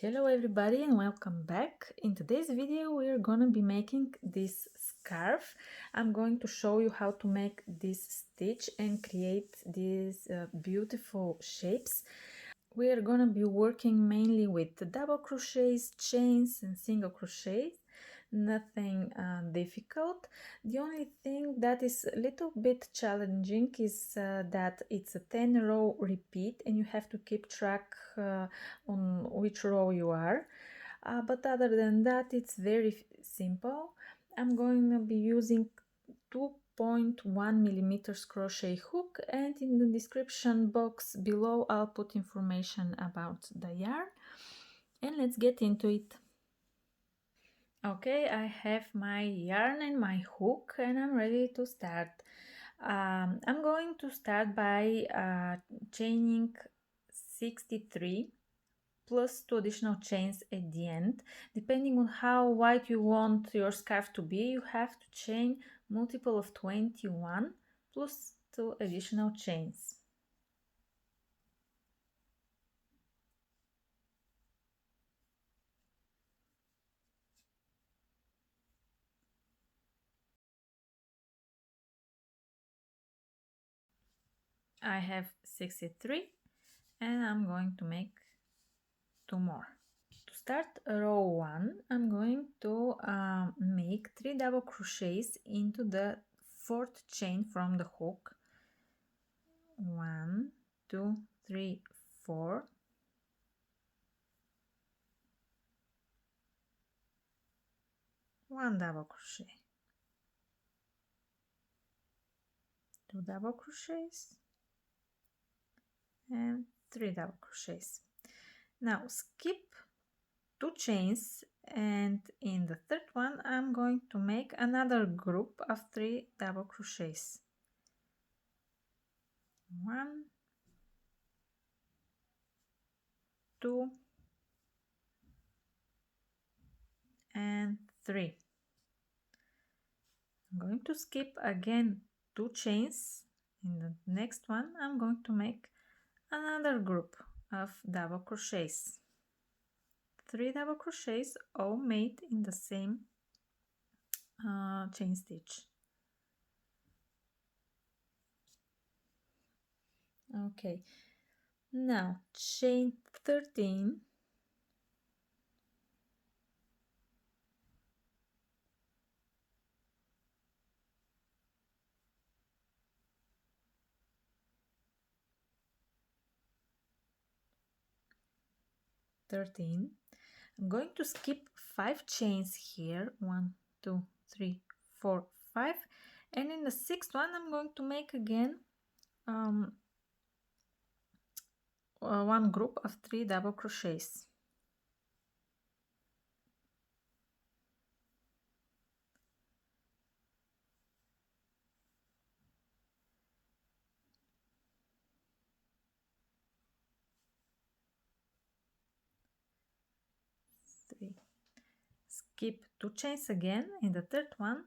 Hello everybody and welcome back. In today's video we are gonna be making this scarf. I'm going to show you how to make this stitch and create these beautiful shapes. We are gonna be working mainly with double crochets, chains and single crochets. Nothing difficult. The only thing that is a little bit challenging is that it's a 10 row repeat and you have to keep track on which row you are. But other than that, it's very simple. I'm going to be using 2.1 millimeters crochet hook, and in the description box below I'll put information about the yarn, and let's get into it. Okay, I have my yarn and my hook and I'm ready to start. I'm going to start by chaining 63 plus 2 additional chains at the end. Depending on how wide you want your scarf to be, you have to chain multiple of 21 plus 2 additional chains. I have 63 and I'm going to make 2 more. To start row 1, I'm going to make 3 double crochets into the 4th chain from the hook. 1, 2, 3, 4. One double crochet, 2 double crochets and 3 double crochets. Now skip 2 chains, and in the 3rd one I'm going to make another group of 3 double crochets. 1, 2 and 3. I'm going to skip again 2 chains. In the next one I'm going to make another group of double crochets. 3 double crochets all made in the same chain stitch. Okay, now chain 13, I'm going to skip 5 chains here, 1, 2, 3, 4, 5, and in the 6th one I'm going to make again one group of 3 double crochets. Skip 2 chains again. In the 3rd one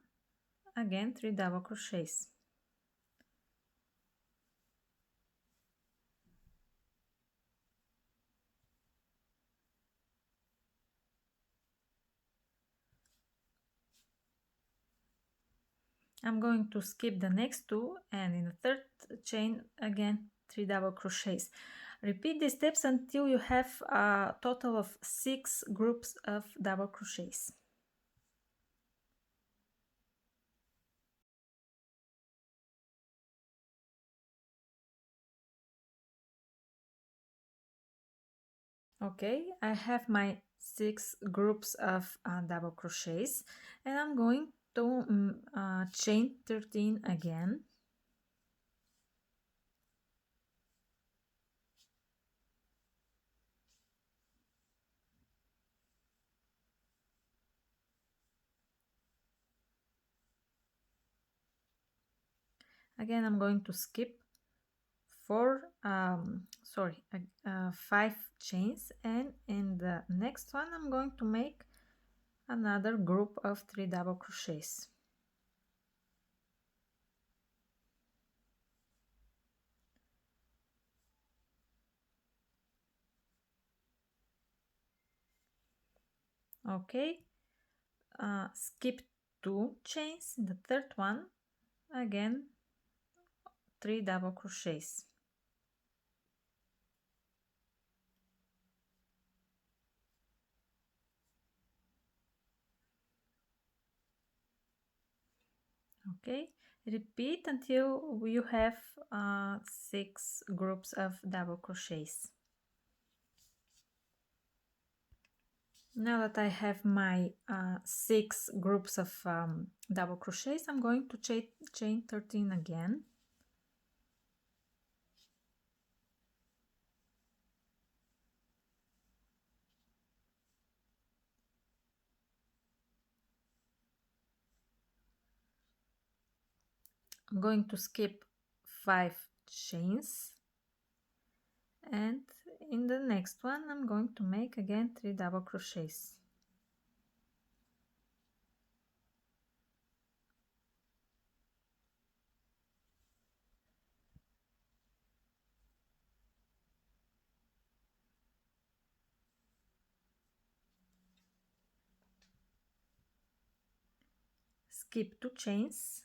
again 3 double crochets. I'm going to skip the next 2, and in the 3rd chain again 3 double crochets. Repeat these steps until you have a total of 6 groups of double crochets. Okay, I have my 6 groups of double crochets, and I'm going to chain 13 again. Again, I'm going to skip 5 chains, and in the next one I'm going to make another group of 3 double crochets. Okay, skip 2 chains. In the third one, again 3 double crochets. Okay, repeat until you have 6 groups of double crochets. Now that I have my 6 groups of double crochets, I'm going to chain 13 again. I'm going to skip 5 chains, and in the next one I'm going to make again 3 double crochets. Skip 2 chains.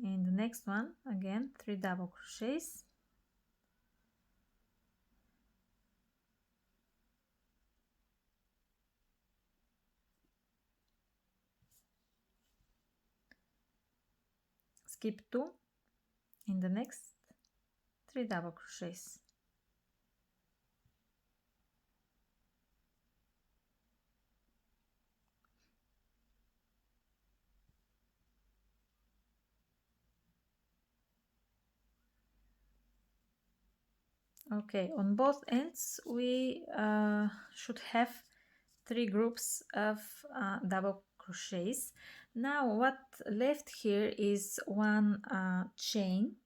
In the next one again 3 double crochets. Skip 2. In the next 3 double crochets. Okay, on both ends we should have 3 groups of double crochets. Now what left here is one chain.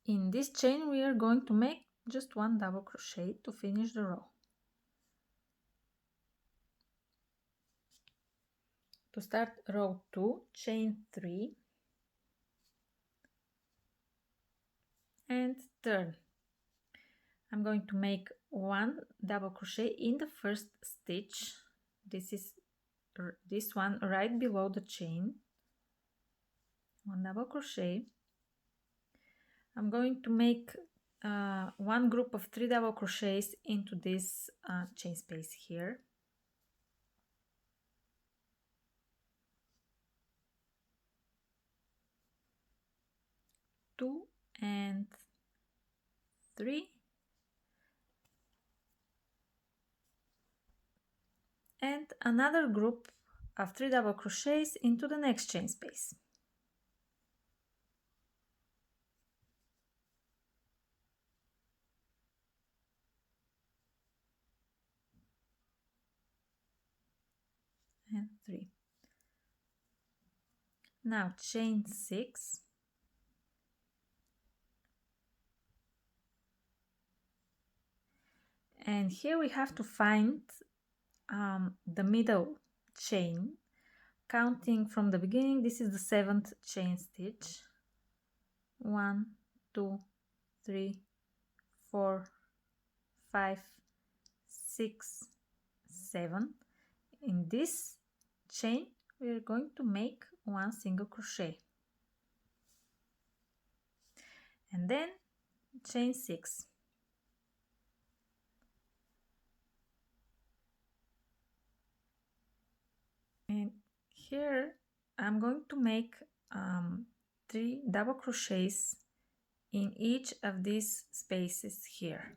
In this chain we are going to make just one double crochet to finish the row. To start row 2, chain 3 and turn. I'm going to make one double crochet in the first stitch. This is this one right below the chain. One double crochet. I'm going to make one group of 3 double crochets into this chain space here. Two and 3, and another group of 3 double crochets into the next chain space. And 3. Now chain 6. And here we have to find the middle chain, counting from the beginning. This is the 7th chain stitch. 1, 2, 3, 4, 5, 6, 7. In this chain we are going to make one single crochet, and then chain 6. And here I'm going to make 3 double crochets in each of these spaces here.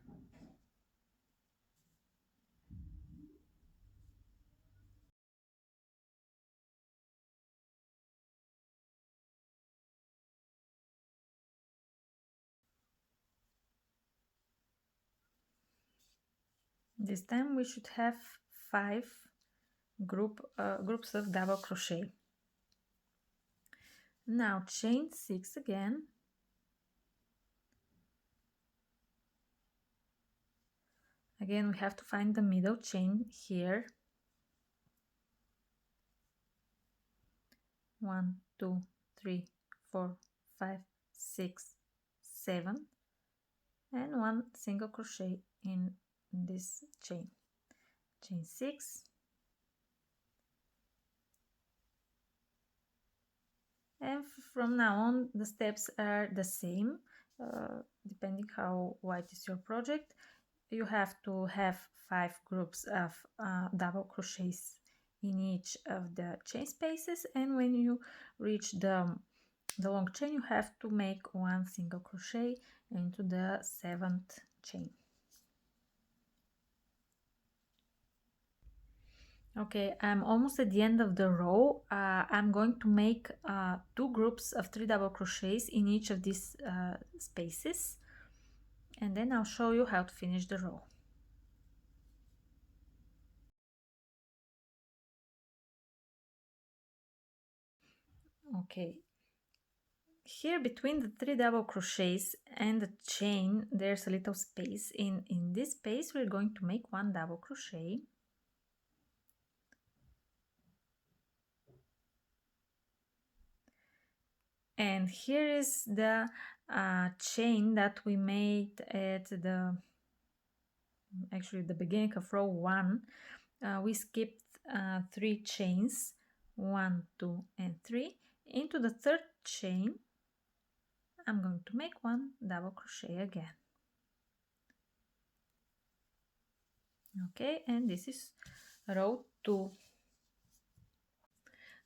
This time we should have 5 groups of double crochet. Now chain 6 again. Again, we have to find the middle chain here. 1, 2, 3, 4, 5, 6, 7, and one single crochet in this chain. Chain 6, And from now on the steps are the same, depending how wide is your project. You have to have 5 groups of double crochets in each of the chain spaces, and when you reach the long chain you have to make 1 single crochet into the 7th chain. Okay, I'm almost at the end of the row. I'm going to make 2 groups of 3 double crochets in each of these spaces, and then I'll show you how to finish the row. Okay, here between the 3 double crochets and the chain there's a little space. In this space we're going to make 1 double crochet. And here is the chain that we made at the beginning of row 1. We skipped 3 chains, 1, 2 and 3. Into the 3rd chain I'm going to make 1 double crochet again. Okay, and this is row 2.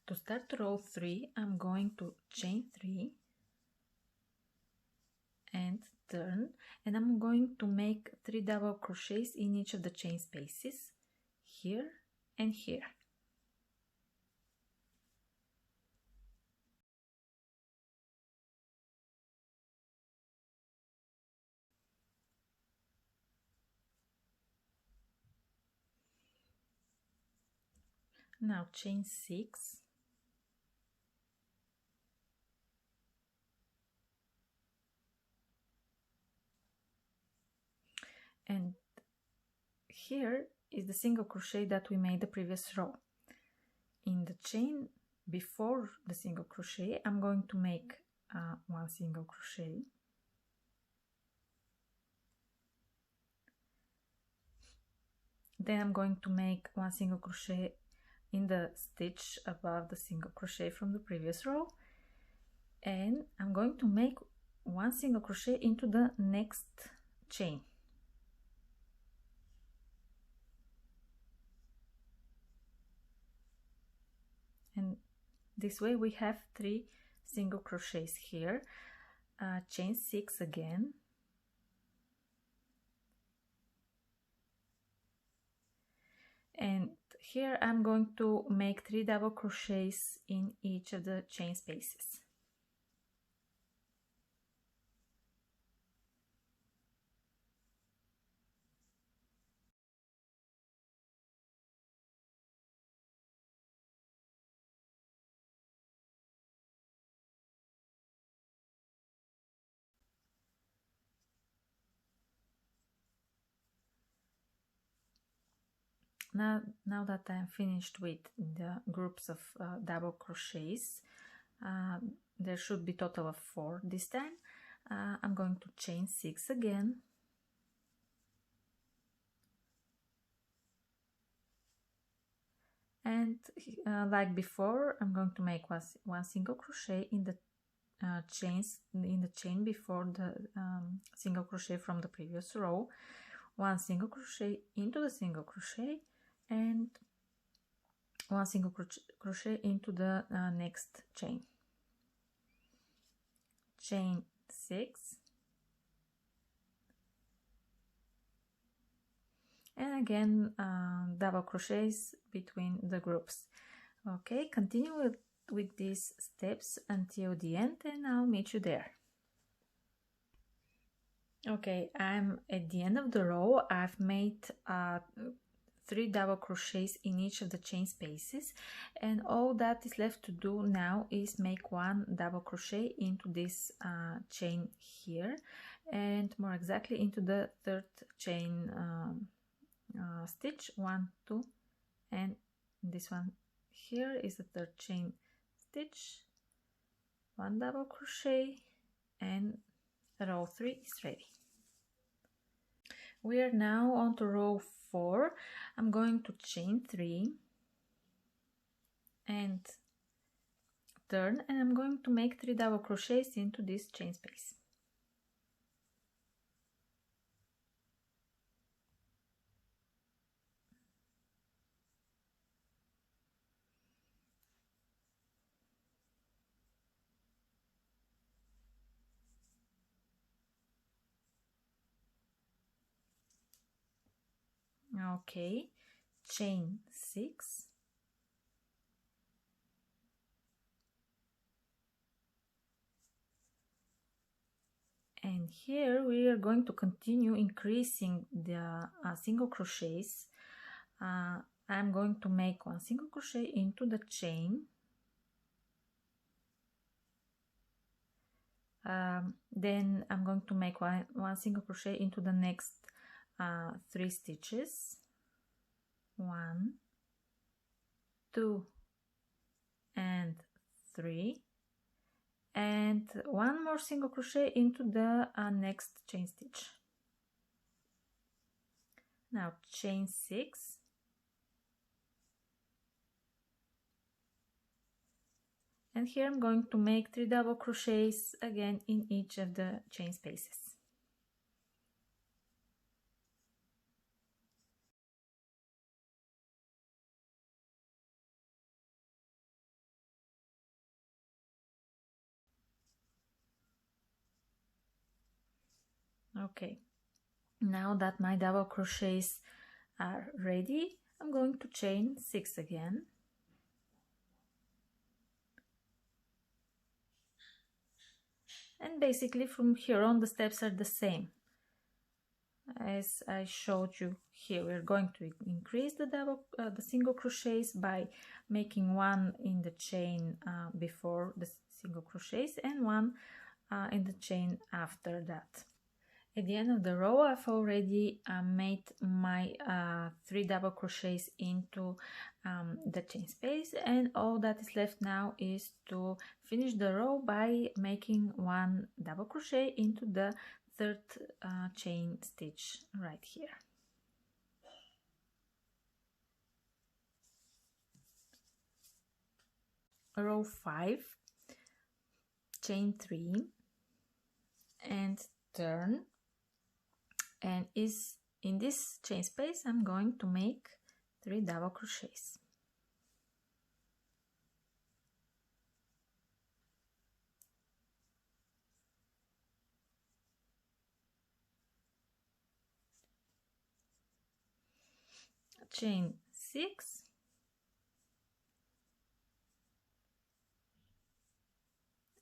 To start row 3 I'm going to chain 3 and turn, and I'm going to make 3 double crochets in each of the chain spaces, here and here. Now chain 6 and here is the single crochet that we made the previous row. In the chain before the single crochet I'm going to make 1 single crochet, then I'm going to make 1 single crochet in the stitch above the single crochet from the previous row, and I'm going to make 1 single crochet into the next chain. And this way we have 3 single crochets here. Chain 6 again, and here I'm going to make 3 double crochets in each of the chain spaces. Now that I'm finished with the groups of double crochets, there should be total of 4 this time. I'm going to chain 6 again, and like before I'm going to make 1 single crochet in the chain before the single crochet from the previous row, 1 single crochet into the single crochet, and 1 single crochet into the next chain. Chain 6, and again double crochets between the groups. Okay, continue with these steps until the end and I'll meet you there. Okay, I'm at the end of the row. I've made 3 double crochets in each of the chain spaces, and all that is left to do now is make 1 double crochet into this chain here, and more exactly into the 3rd chain stitch, 1, 2, and this one here is the 3rd chain stitch, 1 double crochet, and row 3 is ready. We are now on to row 4. I'm going to chain 3 and turn, and I'm going to make 3 double crochets into this chain space. Okay, chain 6, and here we are going to continue increasing the single crochets. I'm going to make 1 single crochet into the chain, then I'm going to make one single crochet into the next 3 stitches, 1, 2 and 3, and 1 more single crochet into the next chain stitch. Now chain 6, and here I'm going to make 3 double crochets again in each of the chain spaces. Okay, now that my double crochets are ready, I'm going to chain 6 again. And basically from here on the steps are the same as I showed you here. We're going to increase the single crochets by making 1 in the chain before the single crochets and 1 in the chain after that. At the end of the row, I've already made my 3 double crochets into the chain space, and all that is left now is to finish the row by making 1 double crochet into the 3rd chain stitch right here. Row 5, chain 3 and turn. And in this chain space I'm going to make 3 double crochets. Chain 6,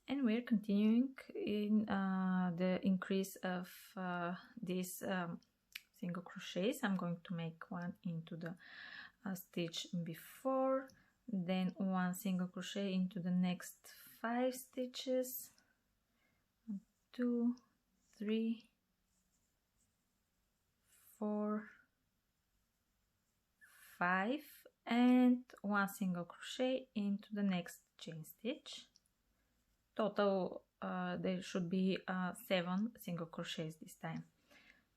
and we're continuing in the increase of these single crochets. I'm going to make 1 into the stitch before, then 1 single crochet into the next 5 stitches, 2, 3, 4, 5, and 1 single crochet into the next chain stitch. Total there should be 7 single crochets this time.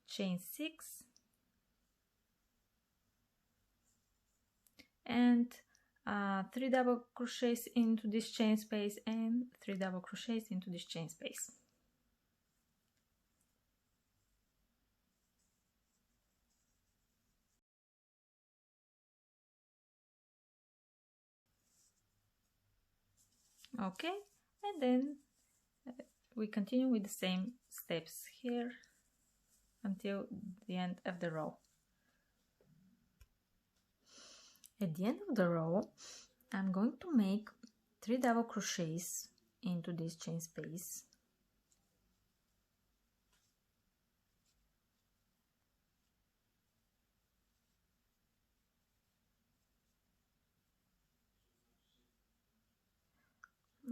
Chain 6 and 3 double crochets into this chain space and 3 double crochets into this chain space. Okay, and then we continue with the same steps here until the end of the row. At the end of the row, I'm going to make 3 double crochets into this chain space.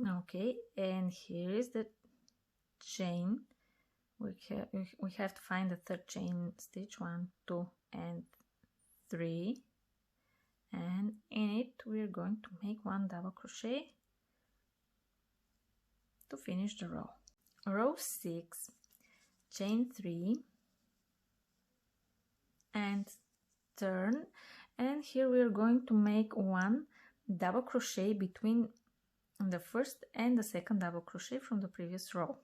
Okay, and here is the chain. We have to find the 3rd chain stitch, 1, 2 and 3, and in it we're going to make 1 double crochet to finish the row. Row 6, chain 3 and turn, and here we're going to make 1 double crochet between the first and the second double crochet from the previous row.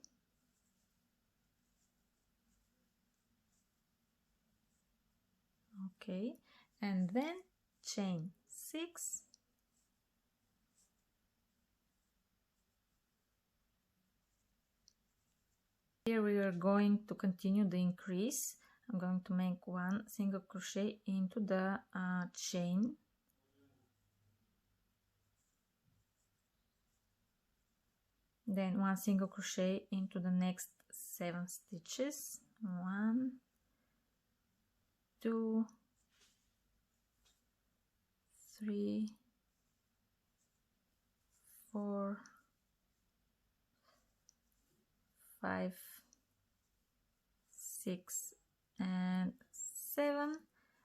Okay, and then chain 6, here we are going to continue the increase. I'm going to make 1 single crochet into the chain, then 1 single crochet into the next 7 stitches, 1, 2, 3, 4, 5, 6 and 7,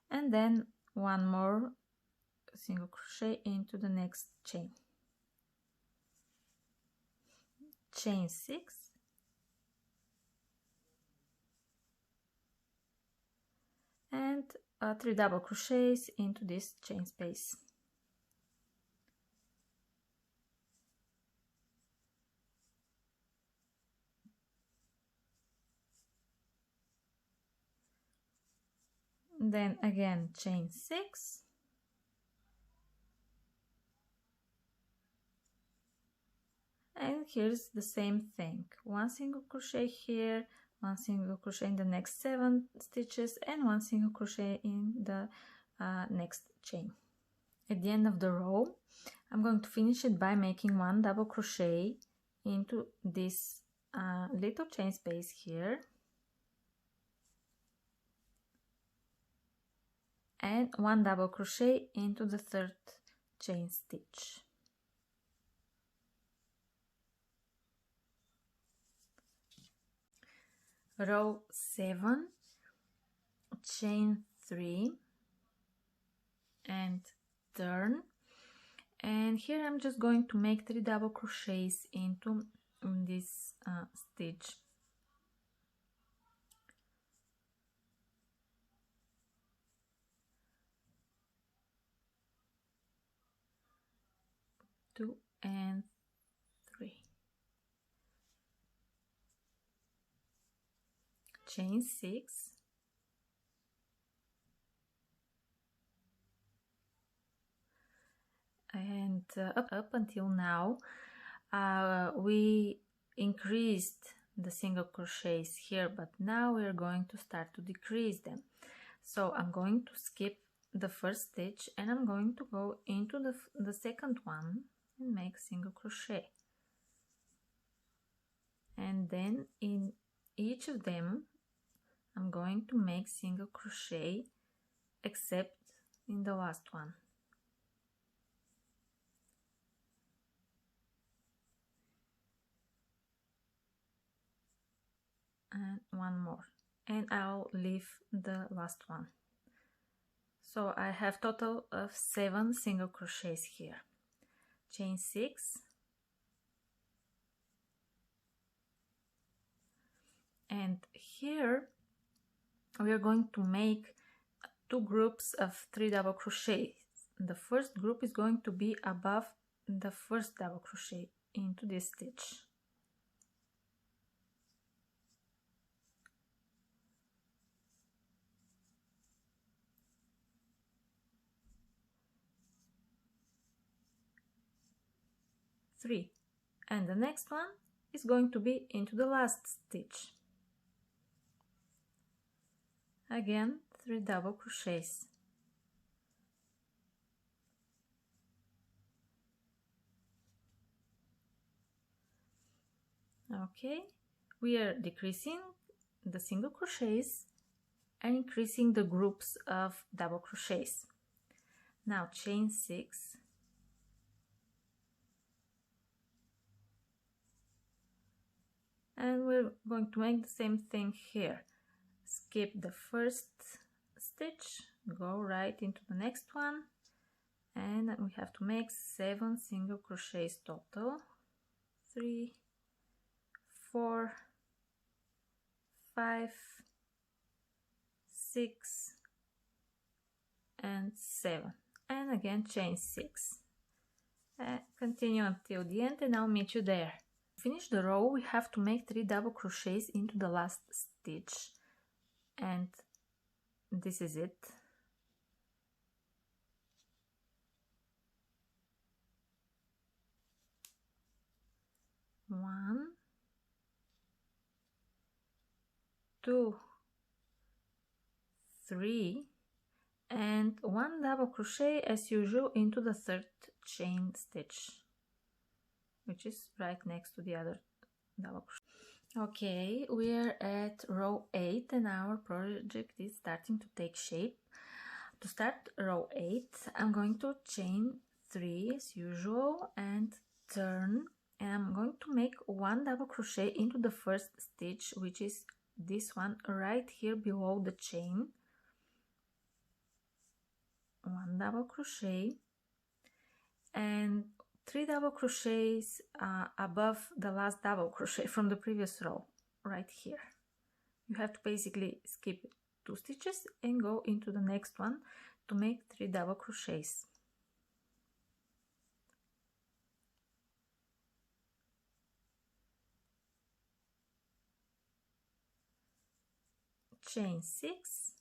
and then 1 more single crochet into the next chain, chain 6, and 3 double crochets into this chain space. Then again chain 6, and here's the same thing, 1 single crochet here, 1 single crochet in the next 7 stitches, and 1 single crochet in the next chain. At the end of the row, I'm going to finish it by making 1 double crochet into this little chain space here, and 1 double crochet into the 3rd chain stitch. Row 7, chain 3 and turn, and here I'm just going to make 3 double crochets into this stitch. Two and 3. Chain 6, and up until now we increased the single crochets here, but now we are going to start to decrease them. So I'm going to skip the first stitch and I'm going to go into the second one and make single crochet, and then in each of them I'm going to make single crochet except in the last one. And 1 more, and I'll leave the last one. So I have total of 7 single crochets here. Chain 6, and here we are going to make 2 groups of 3 double crochets. The first group is going to be above the first double crochet into this stitch. Three, and the next one is going to be into the last stitch. Again 3 double crochets. Okay, we are decreasing the single crochets and increasing the groups of double crochets. Now chain 6, and we're going to make the same thing here. Skip the first stitch, go right into the next one, and we have to make 7 single crochets total. 3, 4, 5, 6 and 7, and again chain 6. continue until the end and I'll meet you there. To finish the row, we have to make 3 double crochets into the last stitch, and this is it. One, two, three, and 1 double crochet as usual into the 3rd chain stitch, which is right next to the other double crochet. Okay, we are at row 8 and our project is starting to take shape. To start row 8, I'm going to chain 3 as usual and turn, and I'm going to make 1 double crochet into the 1st stitch, which is this one right here below the chain. 1 double crochet and 3 double crochets above the last double crochet from the previous row right here. You have to basically skip 2 stitches and go into the next one to make 3 double crochets. Chain 6,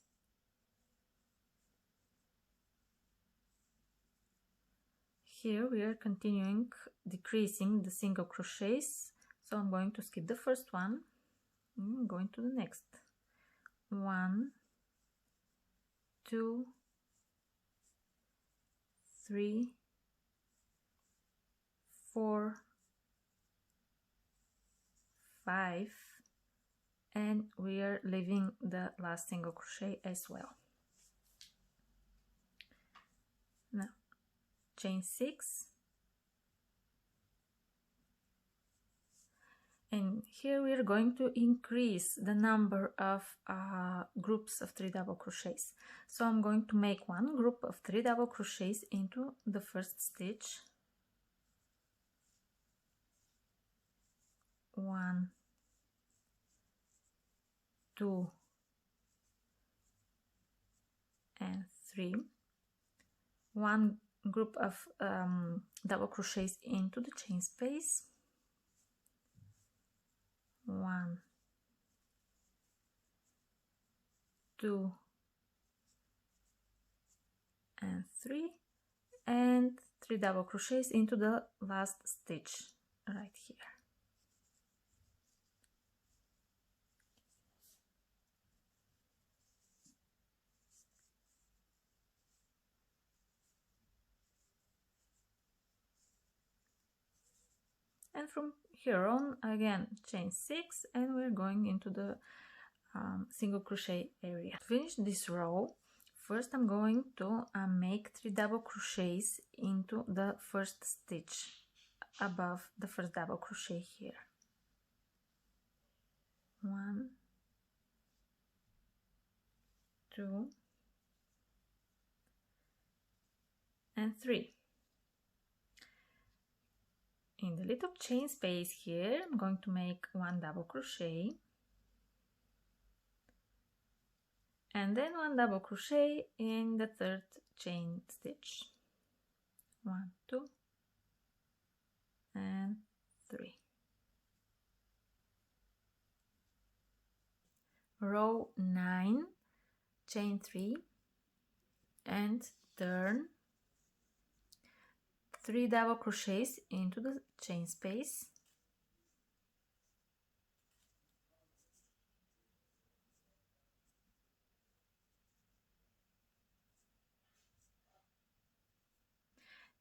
here we are continuing decreasing the single crochets, so I'm going to skip the first one and going to the next. 1, 2, 3, 4, 5, and we are leaving the last single crochet as well. Now chain 6, and here we are going to increase the number of groups of 3 double crochets. So I'm going to make 1 group of 3 double crochets into the 1st stitch, 1, 2, and 3, 1 group of double crochets into the chain space, 1, 2, and 3, and 3 double crochets into the last stitch right here. And from here on, again chain 6, and we're going into the single crochet area. To finish this row, first I'm going to make 3 double crochets into the 1st stitch above the 1st double crochet here. 1, 2, and 3. In the little chain space here, I'm going to make 1 double crochet, and then 1 double crochet in the 3rd chain stitch. 1, 2, and 3. Row 9, chain 3, and turn, 3 double crochets into the chain space,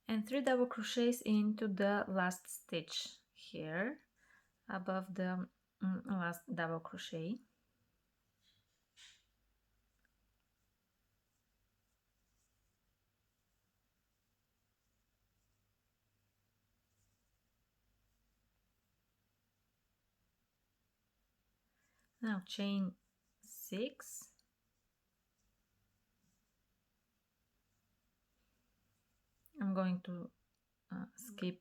and 3 double crochets into the last stitch here above the last double crochet. Now chain 6, I'm going to skip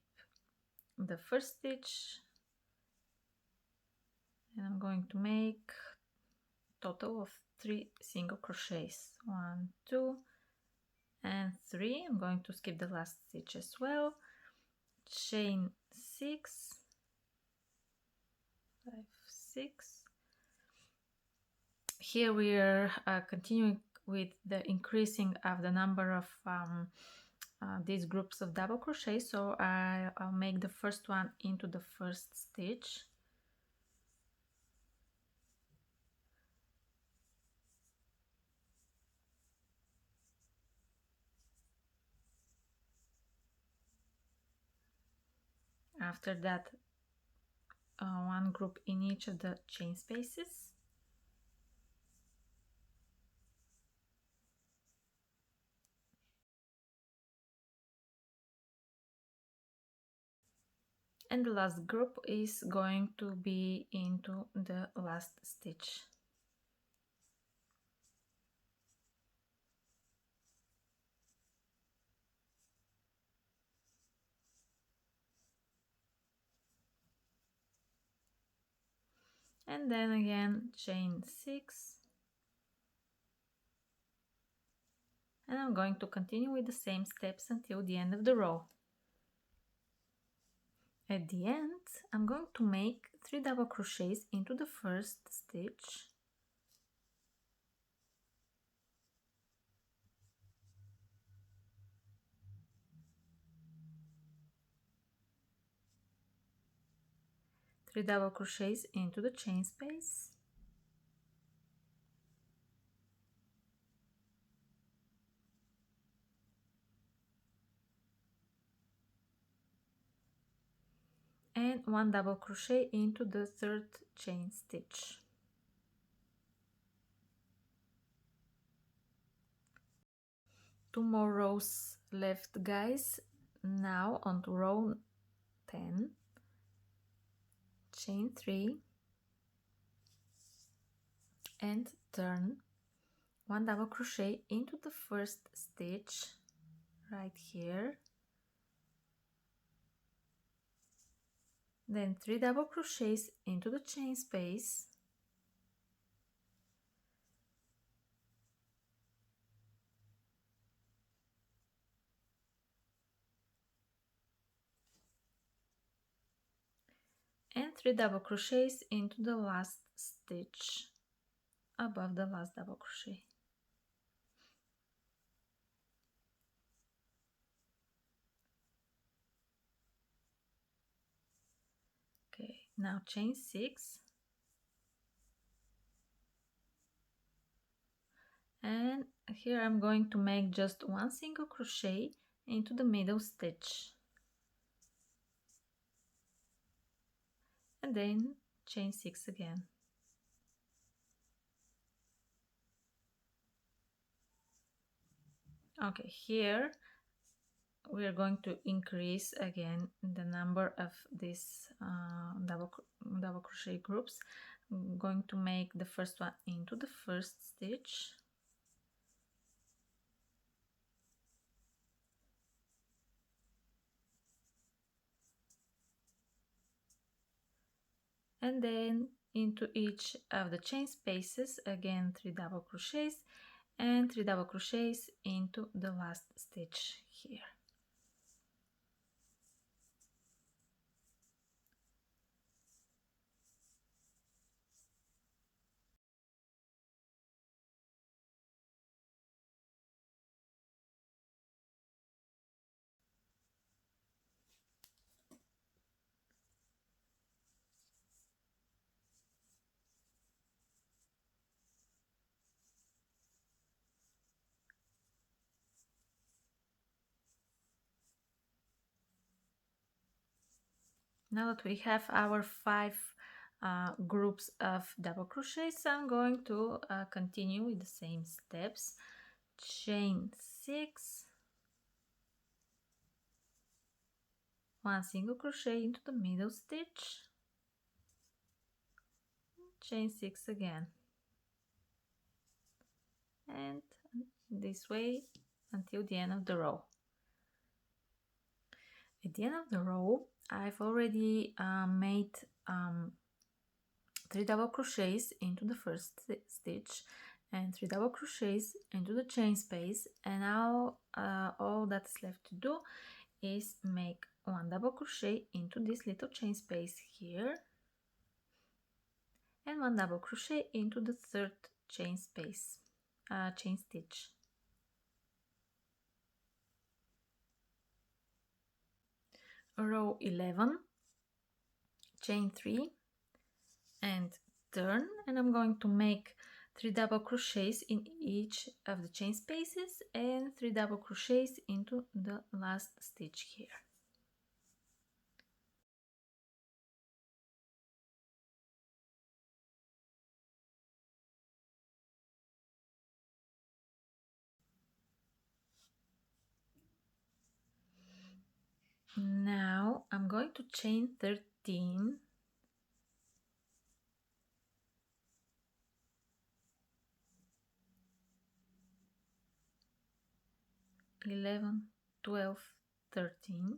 the 1st stitch, and I'm going to make total of 3 single crochets. 1, 2, and 3. I'm going to skip the last stitch as well, chain 6, 5, 6. Here we are continuing with the increasing of the number of these groups of double crochet, so I'll make the first one into the first stitch. After that, one group in each of the chain spaces. And the last group is going to be into the last stitch. And then again chain 6, and I'm going to continue with the same steps until the end of the row. At the end, I'm going to make 3 double crochets into the first stitch, three double crochets into the chain space, and 1 double crochet into the third chain stitch. Two more rows left, guys. Now on to row 10, chain 3 and turn 1 double crochet into the first stitch right here, then 3 double crochets into the chain space, and 3 double crochets into the last stitch above the last double crochet. Okay, now chain 6, and here I'm going to make just 1 single crochet into the middle stitch, and then chain 6 again. Okay, here we are going to increase again the number of these double crochet groups. I'm going to make the first one into the first stitch, and then into each of the chain spaces again 3 double crochets and 3 double crochets into the last stitch here. Now that we have our 5 groups of double crochets, I'm going to continue with the same steps. Chain 6, 1 single crochet into the middle stitch, chain 6 again, and this way until the end of the row. At the end of the row, I've already made 3 double crochets into the first stitch and 3 double crochets into the chain space, and now all that's left to do is make 1 double crochet into this little chain space here, and 1 double crochet into the third chain space, chain stitch. Row 11, chain 3 and turn, and I'm going to make 3 double crochets in each of the chain spaces and 3 double crochets into the last stitch here. Now I'm going to chain 13, 11, 12, 13,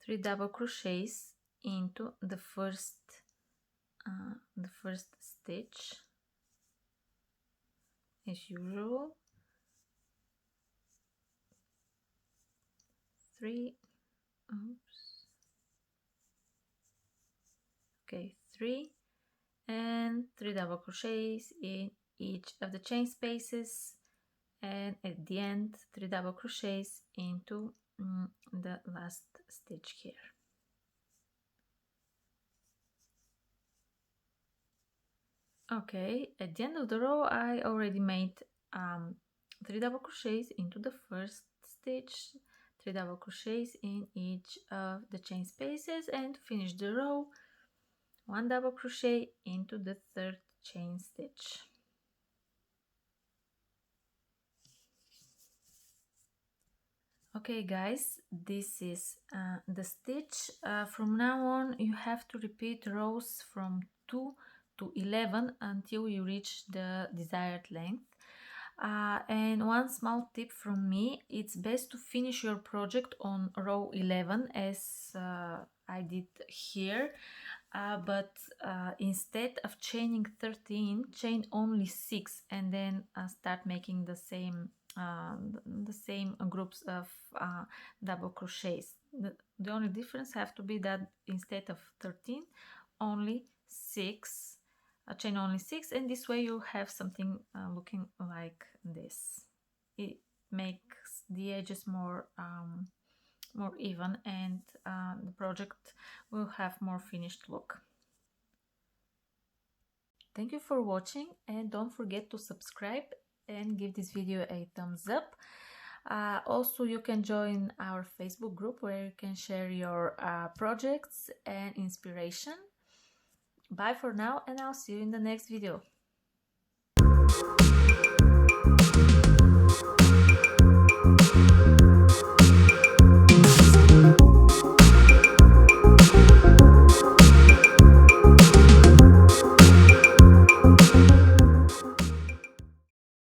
3 double crochets into the first stitch as usual. 3, okay, 3 and 3 double crochets in each of the chain spaces, and at the end 3 double crochets into the last stitch here. Okay, at the end of the row I already made 3 double crochets into the first stitch, 3 double crochets in each of the chain spaces, and to finish the row 1 double crochet into the third chain stitch. Okay guys, this is the stitch. From now on you have to repeat rows from 2 to 11 until you reach the desired length. And one small tip from me, it's best to finish your project on row 11 as I did here, but instead of chaining 13, chain only 6 and then start making the same groups of double crochets. The only difference have to be that instead of 13 only 6, chain only 6, and this way you have something looking like this. It makes the edges more even, and the project will have more finished look. Thank you for watching, and don't forget to subscribe and give this video a thumbs up. Also, you can join our Facebook group where you can share your projects and inspiration. Bye for now, and I'll see you in the next video.